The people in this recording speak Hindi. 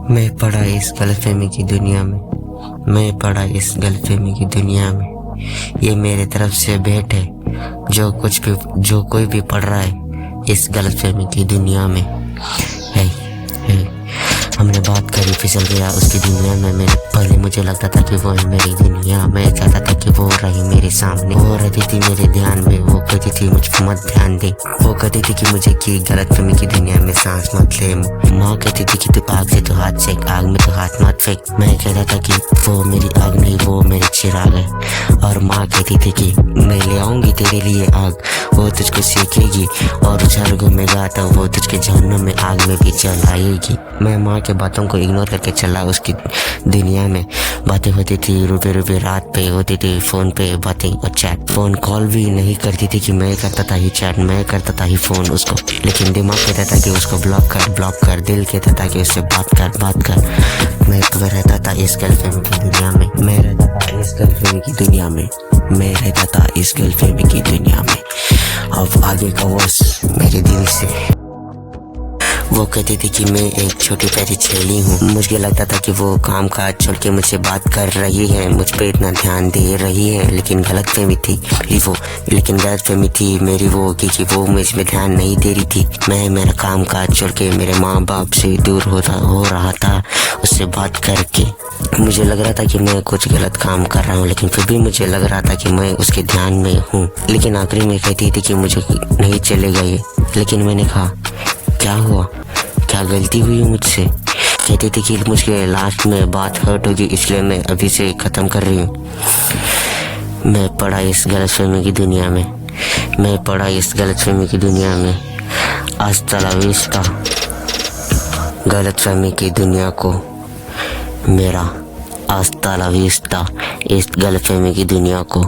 मैं पड़ा इस गलतफहमी की दुनिया में, मैं पड़ा इस गलतफहमी की दुनिया में। ये मेरे तरफ से भेंट है, जो कोई भी पढ़ रहा है इस गलतफहमी की दुनिया में। है हमने बात करी, फिसल गया उसकी दुनिया में। मैं पहले मुझे लगता था कि वो है मेरी दुनिया, मैं चाहता था कि वो रही मेरे सामने, वो रहती थी मेरे ध्यान में। वो कहती थी मुझको मत ध्यान दे, वो कहती थी कि मुझे की गलतफहमी की दुनिया में सांस मत ले। माँ कहती थी कि तू आग से तो हाथ सेक, आग में तो हाथ मत फेंक। मैं कहता था कि वो मेरी आग नहीं, वो मेरे चिराग है। और माँ कहती थी कि मैं ले आऊंगी तेरे लिए आग, वो तुझको सेकेगी और उछल घूमेगा तो वो तुझके जहन्नुम में आग में भी जलाएगी। मैं माँ के बातों को इग्नोर करके चला उसकी दुनिया में। बातें होती थी रुपए रुपए, रात पे होती थी फोन पे बातें और चैट। फोन कॉल भी नहीं करती थी कि मैं करता था ही चैट, मैं करता था ही फोन उसको। लेकिन दिमाग कहता था कि उसको ब्लॉक कर, दिल कहता था कि उससे बात कर। मैं तो रहता था इस गलतफहमी की दुनिया में, मैं रहता था इस गलतफहमी की दुनिया में, मैं रहता था इस गलतफहमी की दुनिया में। अब आगे का वर्स मेरे दिल से। वो कहती थी कि मैं एक छोटी प्यारी छेली हूँ। मुझे लगता था कि वो काम काज छोड़ के मुझसे बात कर रही है, मुझ पे इतना ध्यान दे रही है। लेकिन गलतफहमी थी मेरी वो कि वो मुझ में ध्यान नहीं दे रही थी। मैं मेरा काम काज छोड़ के मेरे माँ बाप से दूर हो रहा था उससे बात करके। मुझे लग रहा था कि मैं कुछ गलत काम कर रहा हूँ, लेकिन फिर भी मुझे लग रहा था कि मैं उसके ध्यान में हूँ। लेकिन आखिरी में कहती थी कि मुझे नहीं चलेगा ये। लेकिन मैंने कहा क्या हुआ, क्या गलती हुई मुझसे? कहती थी कि मुझे लास्ट में बात हर्ट होगी, इसलिए मैं अभी से ख़त्म कर रही हूँ। मैं पड़ा इस गलतफहमी की दुनिया में, मैं पड़ा इस गलतफहमी की दुनिया में। हस्ता ला विस्ता गलतफहमी की दुनिया को मेरा, हस्ता ला विस्ता इस गलतफहमी की दुनिया को।